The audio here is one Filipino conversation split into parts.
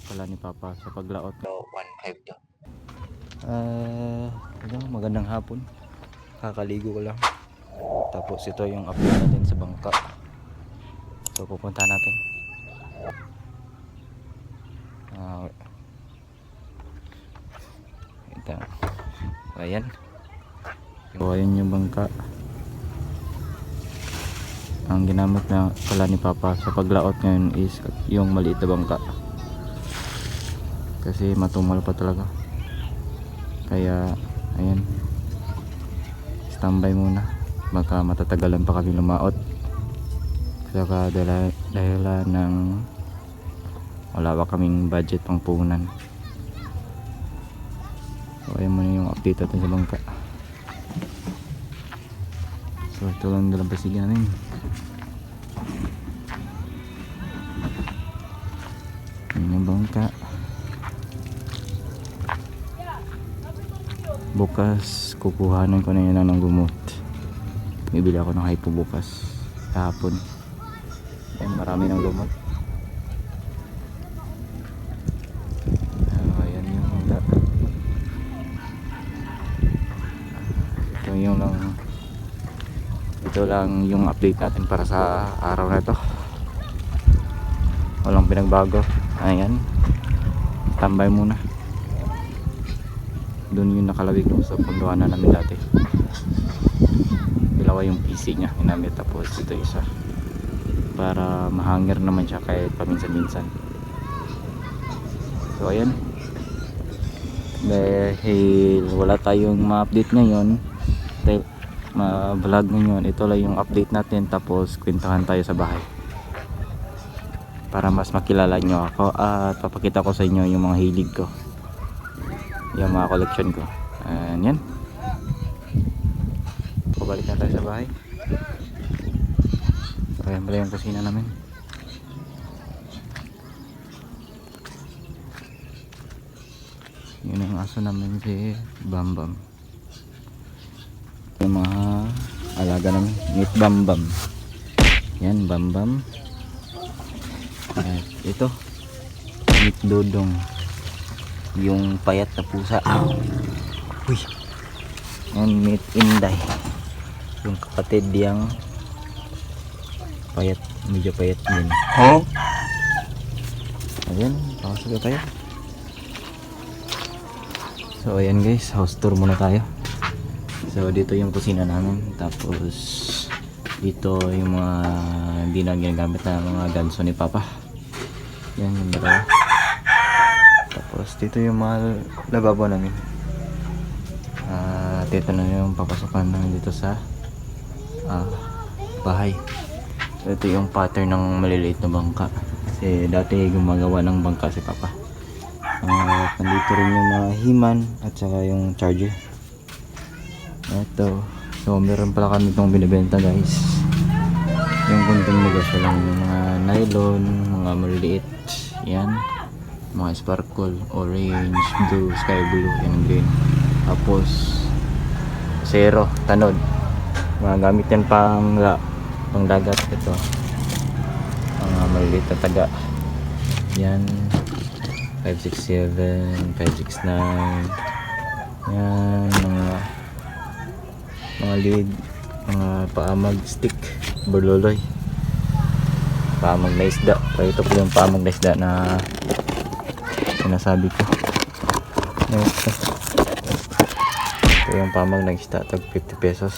pala ni Papa sa paglaot. So, 1.5 to. Magandang hapon. Kakaligo ko lang. Tapos ito yung update natin sa bangka. So pupunta natin. Ito. Ayan. So ayan yung bangka. Ang ginamit na pala ni Papa sa paglaot ngayon is yung maliit na bangka. Kasi matumal pa talaga. Kaya ayan. Standby muna. Baka matatagalan pa kami lumaot. Saka dahil ng wala pa kaming budget pang puhunan. So ayan muna yung update natin sa bangka. So ito lang dalang pasigyan namin. Ayan yung bangka. Bukas kukuhanan ko na yun ng gumot. Bibili ako ng hypo bukas kahapon. Ayan, marami ng gumot. Ayan yung bangka. Ito lang yung update natin para sa araw na ito. Walang pinagbago. Ayan, tambay muna. Doon yung nakalawig no, sa paggawa na namin dati. Dalawa yung PC nya ginamit, tapos ito isa para mahangir naman siya kahit paminsan-minsan. So ayan, dahil wala tayong ma-update ngayon, ma-vlog ngayon, ito lang yung update natin. Tapos kwentahan tayo sa bahay para mas makilala nyo ako at papakita ko sa inyo yung mga hilig ko, yung mga collection ko. Yan, pabalik na tayo sa bahay. So ayan pala yung kusina namin. Yun ang aso namin, si Bambam. Yung mga alaga namin, meet Bambam. Yan, Bambam. At ito, meet Dodong, yung payat na pusa. Uy. And meet Inday, yung kapatid yang payat, medyo payat din. Ayan, pakasok tayo. So ayan guys, house tour muna tayo. So dito yung kusina namin. Tapos dito yung mga hindi na ginagamit na mga ganso ni Papa. Yan yung dalawa. Tapos dito yung mga lababo namin. Dito na yung papasokan namin dito sa bahay. So ito yung pattern ng maliliit na bangka. Kasi dati gumagawa ng bangka si Papa. Nandito rin yung mga himan at saka yung charger. Ito. So meron pala kami itong binibenta guys. Yung kunting negosyo lang, yung mga nylon, mga maliliit. Yan, mga sparkle, orange, blue, sky blue, and green. Tapos zero, tanod, mga gamit yan pang dagat. Ito mga maliliit na taga. Yan 567, 569. Yan mga lead, mga paamag stick, burloloy, paamag na isda. So ito po yung paamag na isda na sinasabi ko. Ito yung paamag na isda, tag 50 pesos.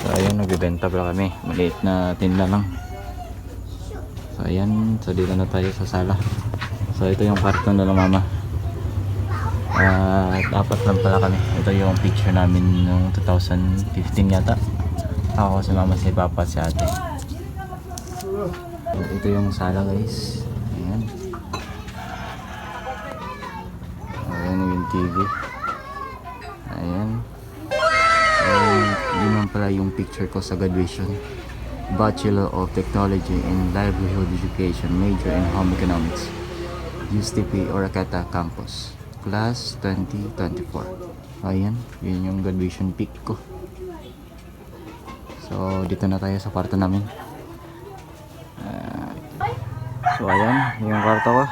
So ayun, nagbibenta pala kami, maliit na tinda lang. So ayan, so dito na tayo sa sala. So ito yung kwarto na lang mama. Apat lang pala kami. Ito yung picture namin noong 2015 yata. Ako, si mama, si papa, si ate. So, ito yung sala guys. Ayan. Ayan yung TV. Ayan. Yun lang pala yung picture ko sa graduation. Bachelor of Technology in Livelihood Education, major in Home Economics, USTP Oracata Campus, Class 2024. Ayan, yun yung graduation pic ko. So dito na tayo sa kwarto namin. So ayan, yung kwarto ko.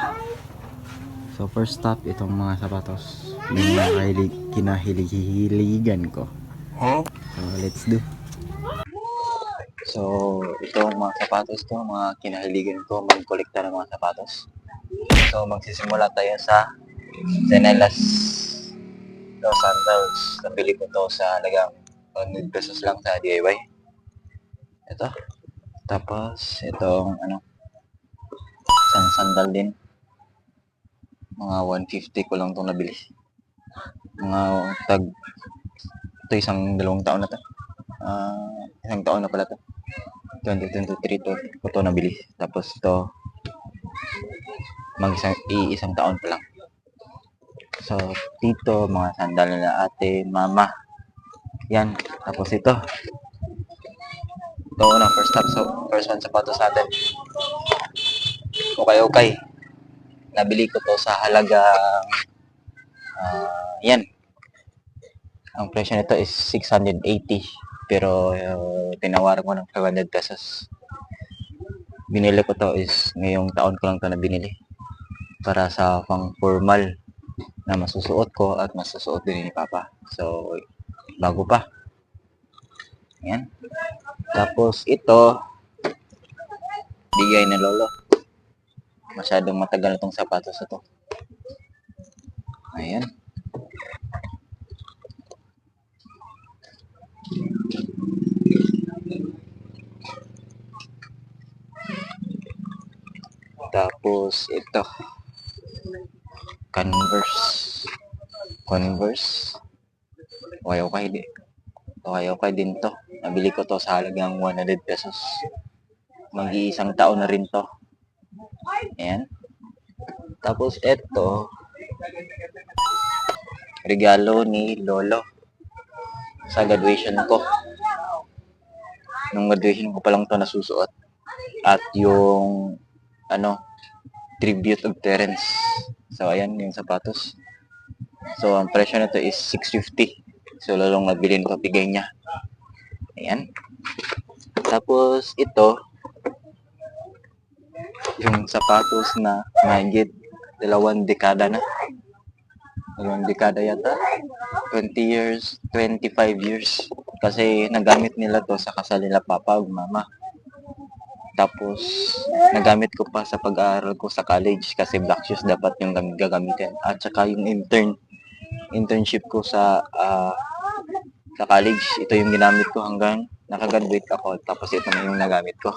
So first stop, itong mga sapatos. Yung mga kinahiligan ko. So let's do. So itong mga sapatos to, mga kinahiligan ko mag-kolekta ng mga sapatos. So magsisimula tayo sa Zenelas. So sandals. Nabili ko to sa halagang 100 pesos lang sa DIY. Ito. Tapos itong isang sandal din. Mga 150 ko lang itong nabili. Mga ito isang 2 taon na to. Isang taon na pala to. 2023 to ko to nabili. Tapos ito isang taon pa lang. So dito mga sandal na ate, mama. Yan. Tapos ito na first stop. So first one sapatos natin. Okay. Nabili ko to sa halagang yan. Ang presyo nito is 680 pero tinawaran ko ng 500 pesos. Binili ko to is ngayong taon ko lang to na binili para sa pang formal na masusuot ko at masusuot din ni Papa. So bago pa. Yan. Tapos ito bigay ni Lolo. Masyadong matagal na tong sapatos na to. Ayan. Tapos ito Converse. Okay din to. Nabili ko to sa halagang 100 pesos. Mag-iisang taon na rin to. Ayan. Tapos ito regalo ni Lolo sa graduation ko. Nung graduation ko pa lang to nasusuot. At yung tribute of Terence. So ayan yung sapatos. So ang presyo nito is 650. So lalong nabilin ko bigay niya. Ayan. Tapos ito yung sapatos na mahigit 2 dekada na. 2 dekada yata. 20 years, 25 years. Kasi nagamit nila to sa kasal nila Papa o Mama. Tapos, nagamit ko pa sa pag-aaral ko sa college kasi black shoes dapat yung gagamitin. At saka yung internship ko sa college, ito yung ginamit ko hanggang nakagraduate ako. Tapos ito na yung nagamit ko.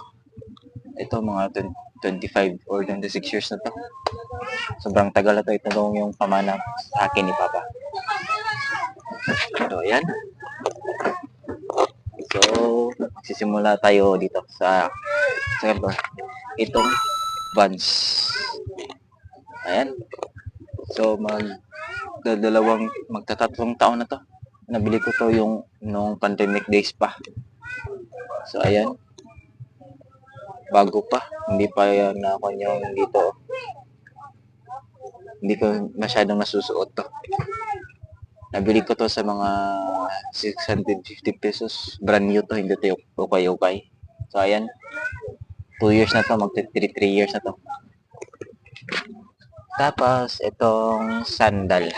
Ito mga 25 or 26 years na to. Sobrang tagal na to. Ito daw yung pamana sa akin ni Papa. So, ayan. So, magsisimula tayo dito sa itong Vans. Ayan. So, magtatatlong taon na to. Nabili ko to yung nung pandemic days pa. So, ayan. Bago pa. Hindi pa yan ako yung dito. Hindi ko masyadong nasusuot to. Nabili ko to sa mga 650 pesos. Brand new to. Hindi to okay. So, ayan. 2 years na to. Magti-3 years na to. Tapos, itong sandal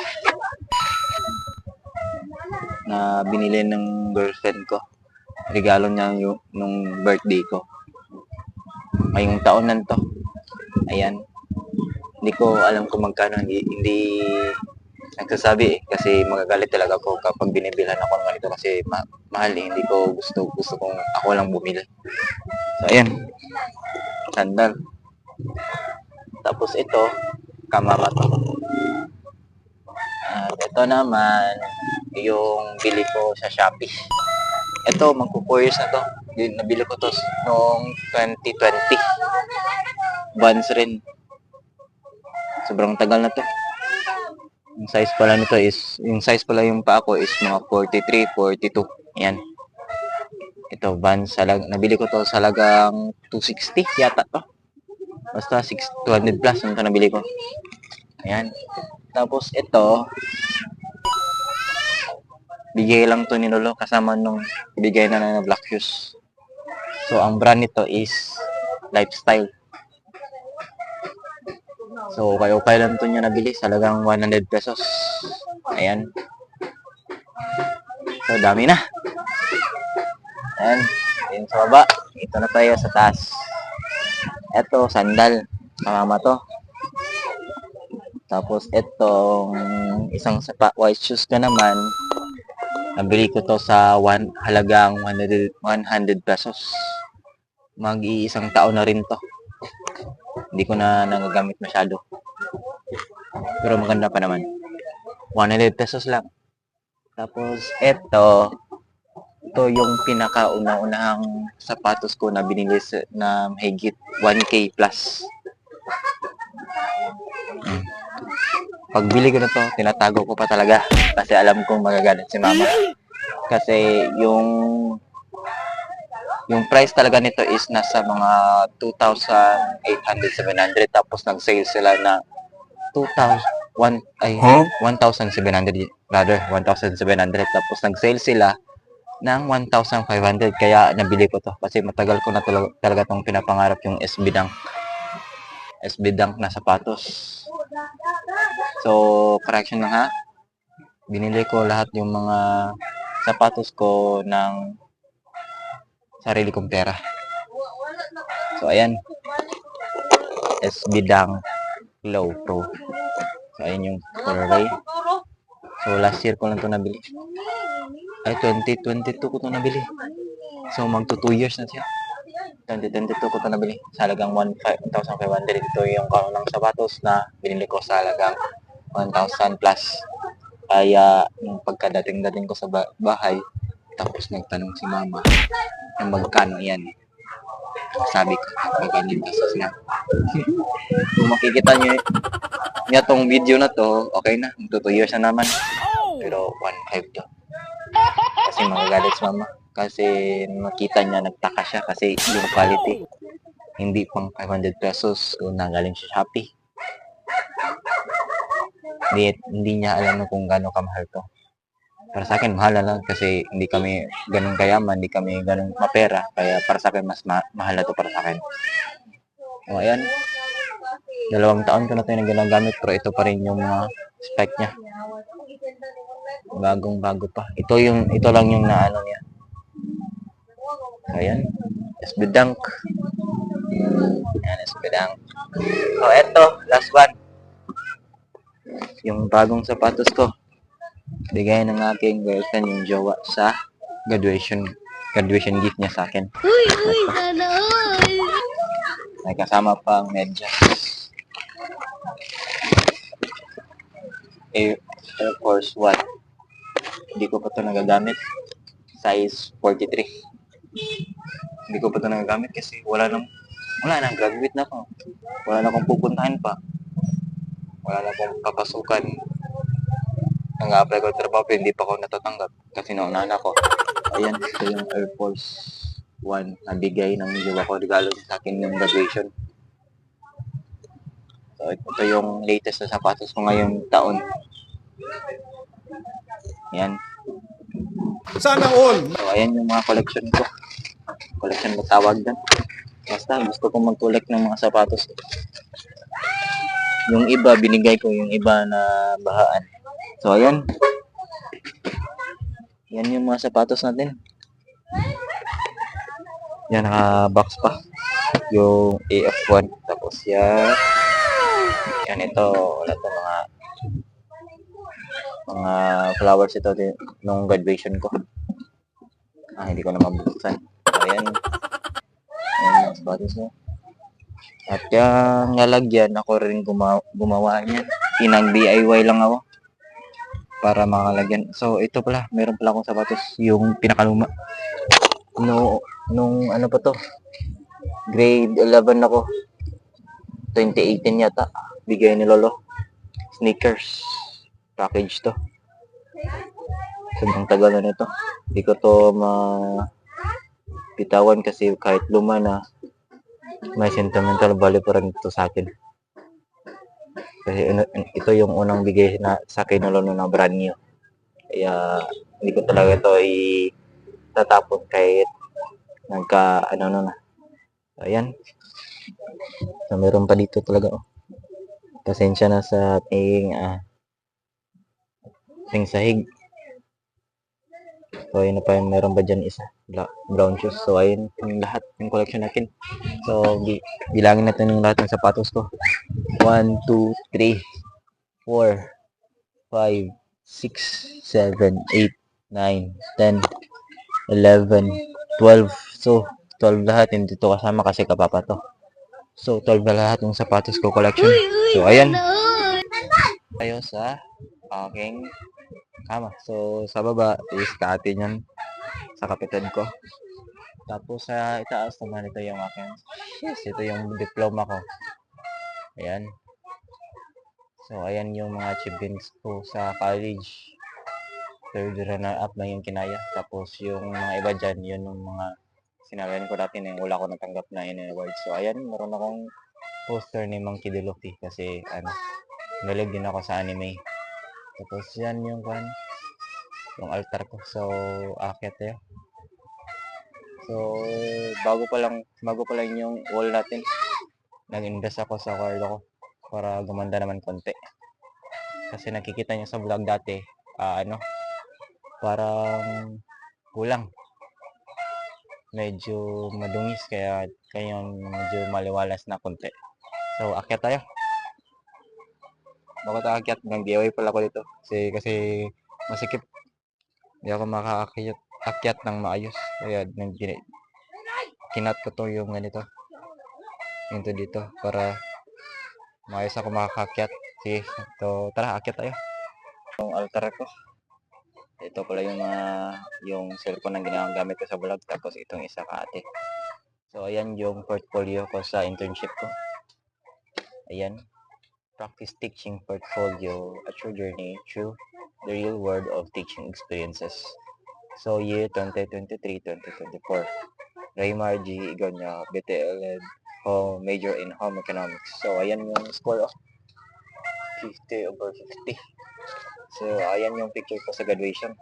na binili ng girlfriend ko. Regalo niya nung birthday ko. Ngayong taon na to. Ayan. Hindi ko alam kung magkano. Hindi nagsasabi kasi magagalit talaga ako kapag binibilhan ako ng ganito kasi mahal eh. Hindi ko gusto kong ako lang bumili. So, ayan. Sandal. Tapos ito, kamama to. At ito naman, yung bili ko sa Shopee. Ito, magpo-4 years na to. Nabili ko to noong 2020. Vans rin. Sobrang tagal na to. Yung size pala yung paa ko is mga 43, 42. Yan. Ito, Vans. Nabili ko to sa halagang 260 yata to. Basta 200 plus yung ito nabili ko. Ayan. Tapos ito, bigay lang to ni Lolo kasama nung bigay na black shoes. So, ang brand nito is Lifestyle. So, okay lang ito niya nabili. Salagang 100 pesos. Ayan. So, dami na. Ayan. Ayan sa baba. Ito na tayo sa taas. Ito, sandal. Kamama to. Tapos, itong isang white shoes ka naman. Nabili ko to sa halagang 100 pesos. Mag-iisang taon na rin to. Hindi ko na nagagamit masyado. Pero maganda pa naman. 100 pesos lang. Tapos, ito yung pinakauna-unahang sapatos ko na binili na higit 1K plus. Pagbili ko na to, tinatago ko pa talaga kasi alam kong magagalit si mama. Kasi yung price talaga nito is nasa mga 2,800, 700 tapos nag-sale sila na 1,700 rather 1,700 tapos nag-sale sila ng 1,500 kaya nabili ko to kasi matagal ko na talaga tong pinapangarap yung SB Dunk na sapatos. So, correction lang ha. Binili ko lahat yung mga sapatos ko ng sarili kong pera. So, ayan. SB Dunk Low Pro. So, ayan yung colorway. So, last year ko lang to nabili. Ay, 2022 ko to nabili. So, magto 2 years na siya. 2022 ko to nabili. Sa halagang 1,500. Ito yung kanon ng sapatos na binili ko sa halagang 1,000 plus. Kaya, yung pagkadating ko sa bahay, tapos nagtanong si mama, yung magkano yan. Sabi ko, magkano pesos na. Kung makikita nyo tong video na to, okay na. Magto 2 years na naman. Pero 1,500 to. Kasi magagalit si mama. Kasi nakita niya, nagtaka siya kasi yung quality hindi pang 500 pesos kung nagaling sa Shopee. Hindi niya alam kung gaano kamahal to. Para sa akin, mahal na lang kasi hindi kami ganun kayaman, hindi kami ganun mapera. Kaya para sa akin, mas mahal na to para sa akin. O ayan, 2 taon ko na ito na ginagamit pero ito pa rin yung mga spec niya. Bagong-bago pa. Ito lang yung naano niya. Ayan, SB Dunk. Ayan, SB Dunk. So, eto, last one. Yung bagong sapatos ko. Bigay ng aking girlfriend yung jowa sa graduation gift niya sa akin. Sana may kasama pang medyas. Air Force 1. Hindi ko pa ito nagagamit. Size 43. Hindi ko pa ito nagagamit kasi wala nang graduate na ako. Wala na akong pupuntahan pa. Wala na akong papasukan. Nang-apply ko trabaho pero hindi pa ako natatanggap kasi naunahan ako. Ayan, ito yung Air Force 1 na bigay ng jowa ko. Regalo sa akin yung graduation. So, ito yung latest na sapatos ko ngayong taon. Ayan. Sana all! So, ayan yung mga collection ko. Collection ko tawag doon. Basta, gusto kong mag-collect ng mga sapatos. Yung iba, binigay ko. Yung iba na bahaan. So, ayan. Yan yung mga sapatos natin. Yan, naka-box pa. Yung AF1. Tapos yan. Yan ito. Wala ito mga flowers ito din nung graduation ko. Hindi ko na mabuksan. So, ayan. Ayan yung sapatos mo. At yung lalagyan, ako rin gumawa niya. Inang DIY lang ako. Para makalagyan. So, ito pala. Meron pala akong sapatos. Yung pinakaluma. Nung ano pa to? Grade 11 ako. 2018 yata. Bigay ni Lolo. Sneakers. Package to. Sobrang tagal na nito. Hindi ko to pitawan kasi kahit luma na may sentimental value pa rin ito sa akin. Kasi ito yung unang bigay na sa akin ng Lolo na brand new. Kaya hindi ko talaga ito itatapon kahit na. Ayan. So, meron pa dito talaga. Pasensya na sa ating sahig. So, ayun na pa yun. Meron ba dyan isa? Brown shoes. So, ayun yung lahat yung collection natin. So, bilangin natin yung lahat ng sapatos ko. 1, 2, 3, 4, 5, 6, 7, 8, 9, 10, 11, 12. So, 12 lahat. Hindi to kasama kasi kapapa to. So, 12 na lahat yung sapatos ko collection. So, ayan. Tayo sa aking kama. So, sa baba is katin yan sa kapitan ko. Tapos sa itaas naman ito yung akin. Yes, ito yung diploma ko. Ayan. So, ayan yung mga achievements ko sa college. Third runner-up na yung kinaya. Tapos yung mga iba dyan, yun yung mga sinabihan ko dati na wala ko natanggap na in-award. So, ayan, meron akong poster ni Monkey D. Luffy kasi, nalig din ako sa anime. Tapos, yan yung yung altar ko. So, akit tayo. So, bago pa lang yung wall natin. Nag-invest ako sa kwarto ko para gumanda naman konti. Kasi nakikita niyo sa vlog dati, parang kulang. Medyo madungis kaya medyo maliwalas na konti. So, akyat tayo. Bakit aakyat? Nag-DIY pala ko dito. Kasi masikip. Hindi ako makaakyat ng maayos. Kaya kinat ko to yung ganito. Into dito para maayos ako makakakyat. Sige, so tara, akyat tayo. Yung altar ko. Ito pala yung cellphone na ginagamit ko sa vlog. Tapos itong isa kaate. So, ayan yung portfolio ko sa internship ko. Ayan. Practice teaching portfolio, a true journey through the real world of teaching experiences. So, year 2023-2024. Raymar G. Igonya, BTL, major in home economics. So, ayan yung score, 50/50. So, ayan yung picture ko sa graduation.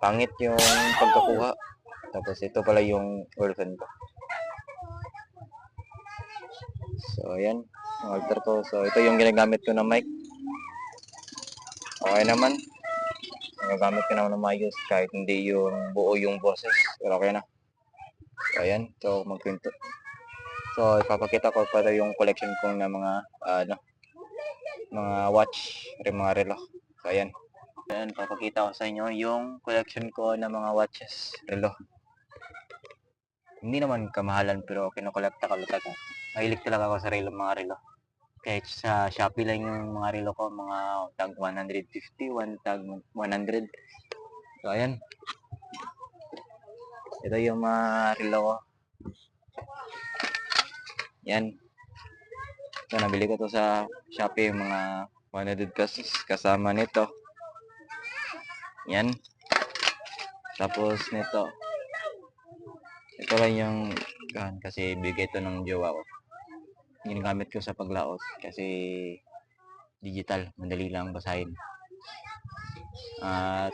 Pangit yung pagkakuha. Tapos, ito pala yung orphan ko. So, ayan. Yung altar ko. So, ito yung ginagamit ko na mic. Okay naman. Ginagamit ko naman ng maayos kahit hindi yung buo yung boses. Pero okay na. So, ayan. So, magpinto. So, ipapakita ko pa yung collection ko ng mga, mga watch, mga relo. So, ayan. Ayan, papakita ko sa inyo yung collection ko ng mga watches, relo. Hindi naman kamahalan pero kinokolekta ko talaga. Mahilig talaga ako sa mga relo. Kahit sa Shopee lang yung mga relo ko, mga tag 150, one tag 100. So, ayan. Ito yung mga relo ko. Yan. So, nabili ko to sa Shopee, mga 100 pesos. Kasama nito. Yan. Tapos nito. Ito lang yung, kasi bigay ito ng jowa ko. Ginagamit ko sa paglaot kasi digital, madali lang basahin. At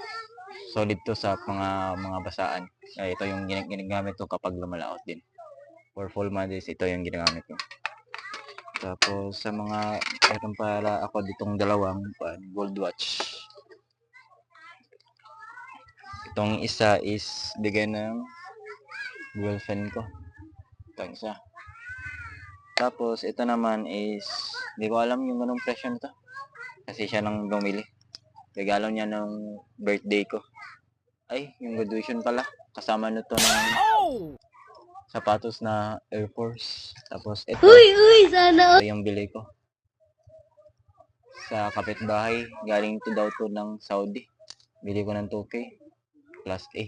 solid to sa mga basaan. Ito yung ginagamit ko kapag lumalaot din. For full months, ito yung ginagamit ko. Tapos sa meron pala ako ditong dalawang gold watch. Itong isa is bigay ng girlfriend ko. Itong isa. Tapos, ito naman is, hindi ko alam yung anong presyo nito. Kasi siya nang bumili. Regalo niya ng birthday ko. Ay, yung graduation pala. Kasama nito ng sapatos na Air Force. Tapos, ito. Ito yung bili ko. Sa kapitbahay. Galing to daw to ng Saudi. Bili ko ng 2K. Plus A.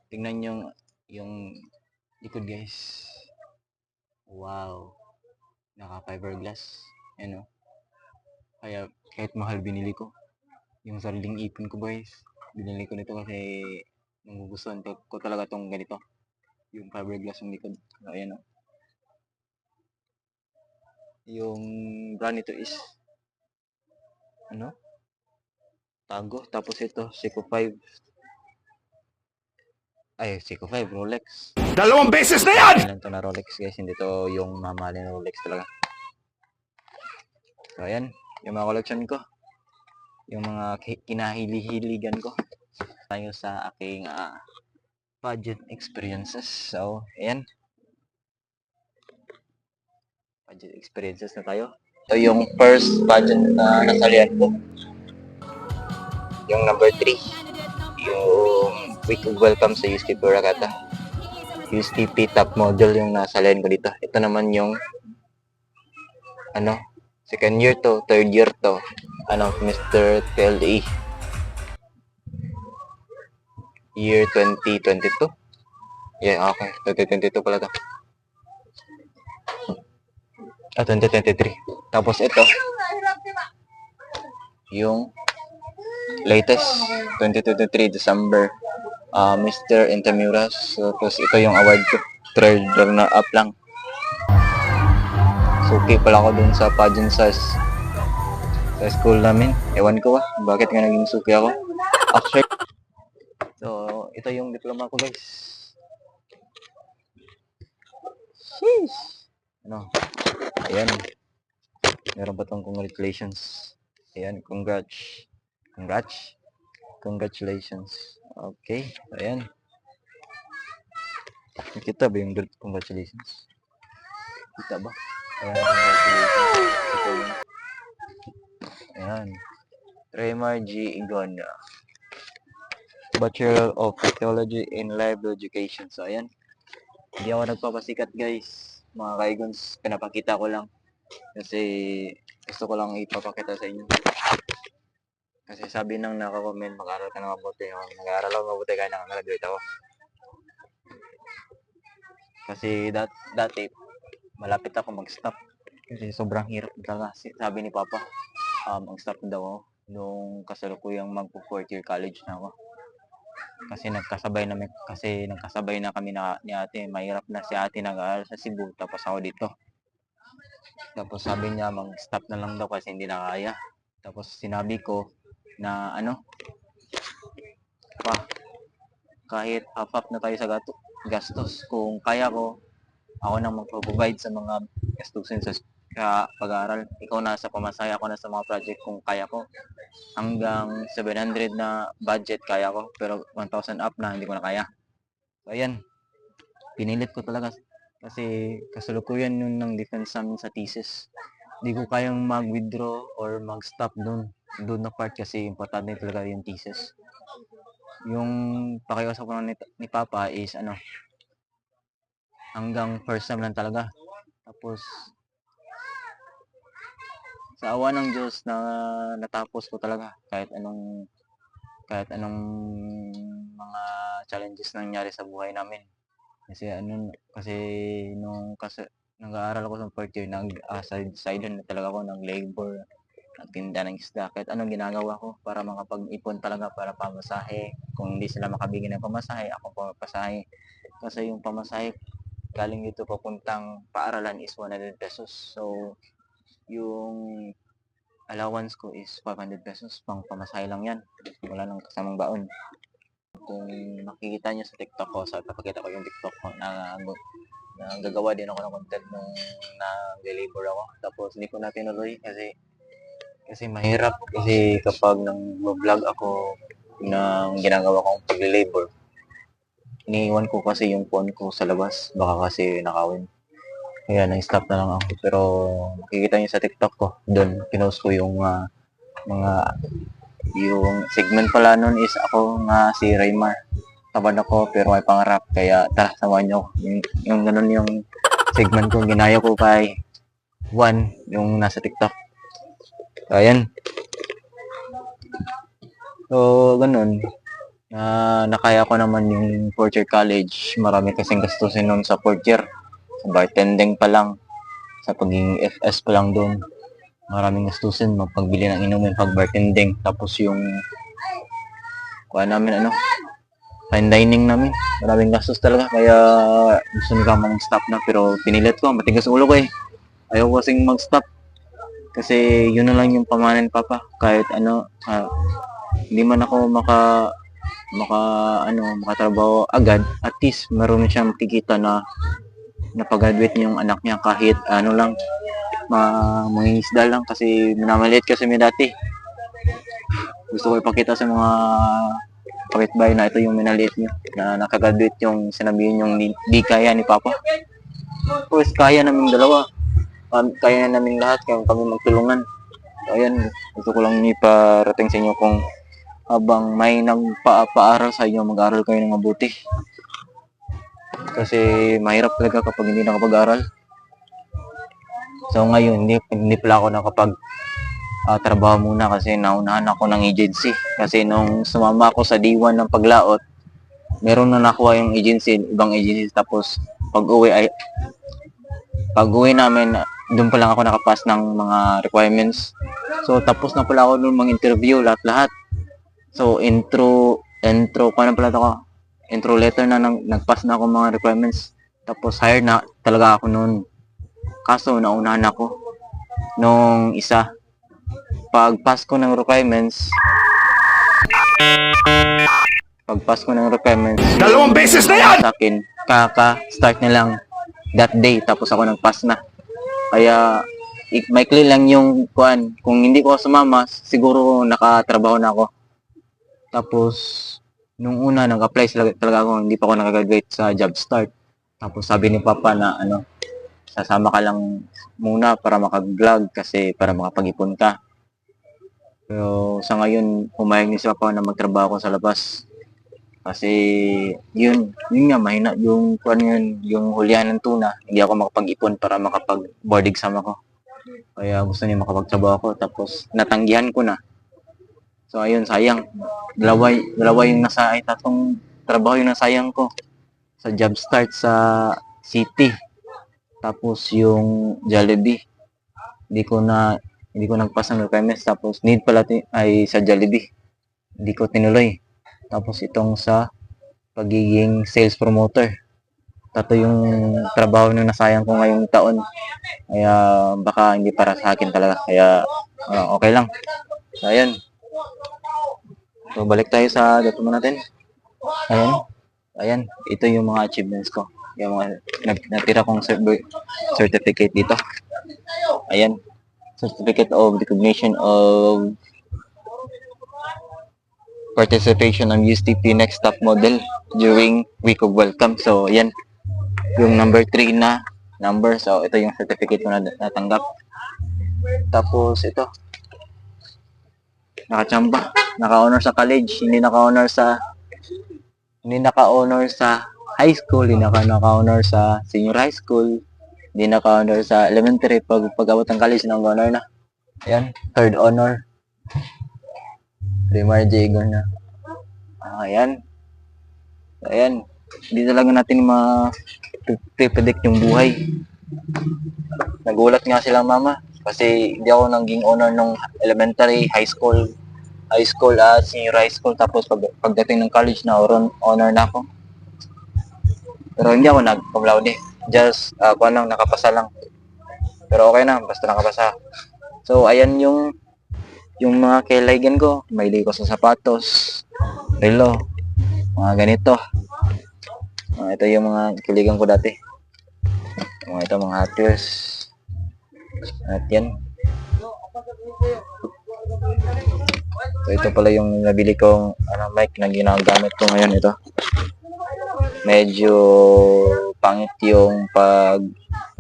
Tingnan yung likod guys. Wow. Naka fiberglass. Ano? Kaya kahit mahal binili ko. Yung sariling ipon ko guys. Binili ko nito kasi nagugustuhan ko talaga tong ganito. Yung fiberglass yung likod. Ayan o. Yung brand nito is Tago. Tapos ito, Seiko 5. Ay, Seiko 5, Rolex. 2 beses na yan! Ilan to na Rolex guys, hindi to yung mamahalin na Rolex talaga. So, ayan. Yung mga collection ko. Yung mga kinahili-hiligan ko. Tayo sa aking pageant experiences. So, ayan. Pageant experiences na tayo. So, yung first pageant na nasalihan ko. Yung number 3. Yung week of welcome sa USTP Ragata. USTP top model yung nasalihan ko dito. Ito naman yung second year to, third year to. Mr. TLE. Year 2022. Yeah, okay. 2022 pala to. 2023. Tapos ito, yung latest, 2023 December, Mr. Intramuras. So, tapos ito yung award ko. Third runner-up lang. Suki pala ako dun sa pageant sa school namin. Ewan ko bakit nga naging suki ako. Actually, so, ito yung diploma ko, guys. Sheesh! Ayan. Meron pa tong congratulations. Ayan, congratulations. Okay, ayan. Nakita ba yung congratulations? Kita ba? Ayan, congratulations. Ito yung ayan. Raymar G. Igona. Bachelor of Technology in Live Education. So, ayan. Hindi ako nagpapasikat, guys. Mga kaigons, pinapakita ko lang. Kasi gusto ko lang ipapakita sa inyo. Kasi sabi nang naka-comment, mag-aaral ka na mabuti. Nag-aaral ako mabuti kaya nakagraduate ako. Kasi dati, malapit ako mag-stop. Kasi sobrang hirap talaga. Sabi ni Papa, mag-stop daw ako nung kasalukuyang magpo-4th year college na ako. Kasi nagkasabay na kami ni ate. Mahirap na si ate nag-aaral sa Cebu, tapos ako dito. Tapos sabi niya mag-stop na lang daw kasi hindi na kaya. Tapos sinabi ko na kahit half na tayo sa gastos, kung kaya ko, ako nang magpo-provide sa mga gastusin sa pag-aaral. Ikaw na sa pamasahe, ako na sa mga project kung kaya ko. Hanggang 700 na budget kaya ko, pero 1,000 up na hindi ko na kaya. So ayan, pinilit ko talaga kasi kasalukuyan yun ng defense namin sa thesis. Hindi ko kayang mag-withdraw or mag-stop doon na part kasi importante talaga yung thesis. Yung pakiusap ko ni Papa is hanggang first time lang talaga. Tapos sa awa ng Diyos na natapos ko talaga kahit anong mga challenges na nangyari sa buhay namin. Kasi nung nag-aaral ako sa fourth year, sideline na talaga ako, nag-labor, nagtinda ng isda, kahit anong ginagawa ko para makapag-ipon talaga para pamasahe. Kung hindi sila makabigyan ng pamasahe, ako pamasahe. Kasi yung pamasahe galing dito papuntang paaralan is 100 pesos. So, yung allowance ko is 500 pesos. Pang pamasahe lang yan. Wala nang kasamang baon. Kung makikita nyo sa TikTok ko, papakita ko yung TikTok ko na gagawa din ako ng content nung nag-labor ako. Tapos hindi ko na tinuloy kasi mahirap. Kasi kapag nang vlog ako ng ginagawa kong pag-labor, iniiwan ko kasi yung phone ko sa labas. Baka kasi nakawin. Kaya nang-stop na lang ako. Pero makikita nyo sa TikTok ko, doon pinost ko yung yung segment pala nun is ako nga si Raymar. Tabad ako pero may pangarap. Kaya tara, samahan nyo. Yung ganun yung segment ko. Ginaya ko kay Juan, yung nasa TikTok. So, ayan. So, ganun. Nakaya ko naman yung 4th year college. Marami kasing gastusin nun sa 4th year. Sa bartending pa lang. Sa pagiging FS pa lang doon. Maraming gastusin, magpagbili ng inumin, pag-bartending, tapos yung fine dining namin. Maraming gastos talaga, kaya gusto nila mag-stop na, pero pinilit ko, matigas ulo ko eh. Ayaw ko kasing mag-stop. Kasi yun na lang yung pamanan ni Papa. Kahit hindi man ako makatrabaho agad, at least meron siyang makikita na pag-graduate niya yung anak niya kahit mangingisda lang kasi minamaliit kasi may dati. Gusto ko ipakita sa mga kapitbahay na ito yung minaliit nyo na nakagraduate yung sinabihin yung di kaya ni Papa. Of course, kaya namin dalawa. Kaya namin lahat, kaya kami magtulungan. So, ayan, gusto ko lang iparating sa inyo kung habang may nagpapaaral sa inyo, mag-aral kayo ng mabuti. Kasi mahirap talaga kapag hindi nakapag-aral. So ngayon, hindi pala ako nakapag trabaho muna kasi naunahan ako ng agency. Kasi nung sumama ako sa D1 ng paglaot, meron na nakuha yung agency, ibang agency. Tapos pag-uwi namin, doon pa lang ako nakapas ng mga requirements. So tapos na pala ako doon mag-interview, lahat-lahat. So intro letter na nagpass na ako mga requirements. Tapos hired na talaga ako noon. Kaso naunahan ako nung isa. Pag-pass ko ng requirements, Dalawang beses na yan! sa akin, kaka-start na lang that day, tapos ako nag-pass na. Kaya, maikli lang yung kuan. Kung hindi ko sumama, siguro nakatrabaho na ako. Tapos, nung una, nag-apply talaga ako, hindi pa ako nakagraduate sa job start. Tapos sabi ni Papa na, sasama ka lang muna para makag-vlog kasi para makapag-ipon ka. Pero sa ngayon, pumayag ni si Papa na magtrabaho ako sa labas. Kasi yun nga, mahina yung yung hulihan ng tuna. Hindi ako makapag-ipon para makapag-board exam ako. Kaya gusto niya makapagtrabaho ako. Tapos natanggihan ko na. So ayun, sayang. Dalawa yung tatlong trabaho yung nasayang ko. Sa job start sa city. Tapos yung Jollibee. Hindi ko nagpas ng requirements. Tapos need pala ay sa Jollibee. Hindi ko tinuloy. Tapos itong sa pagiging sales promoter. Tato yung trabaho na nasayang ko ngayong taon. Kaya baka hindi para sa akin talaga. Kaya okay lang. So ayun. So balik tayo sa dato natin. Ayan. Ito yung mga achievements ko. Yung mga natira kong certificate dito. Ayan. Certificate of Recognition of Participation on USTP Next Top Model during Week of Welcome. So, ayan. Yung number 3 na number. So, ito yung certificate ko na natanggap. Tapos, ito. Nakachamba. Naka-honor sa college. Hindi naka-honor sa high school. Hindi naka-honor sa senior high school. Hindi naka-honor sa elementary. Pag-abot ng college, nang-honor na. Ayan, third honor. Primary Jaeger na. Ayan. Ayan. Hindi talaga natin ma-predict yung buhay. Nagulat nga sila mama. Kasi hindi ako naging honor nung elementary, high school, senior high school. Tapos pagdating ng college na honor na ako. Pero hindi ako nag-cum laude. Just, nakapasa lang. Pero okay na, basta nakapasa. So, ayan yung mga kailangan ko. Maili ko sa sapatos, relo, mga ganito. Ito yung mga kailangan ko dati. Ito mga Hot Wheels. At yan. So, ito pala yung nabili kong mic na ginagamit ko ngayon. Ito. Medyo pangit yung pag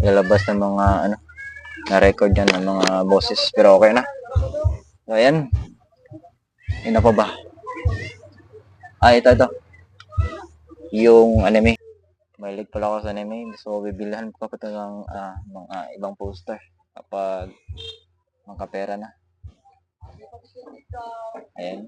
lalabas ng mga na-record yan ng mga boses. Pero okay na. So, ayan. Yun na pa ba? Ito. Yung anime. Mahilig pala ako sa anime. So, bibilihan ko pa ito ng mga ibang poster kapag magkapera na. Ayan.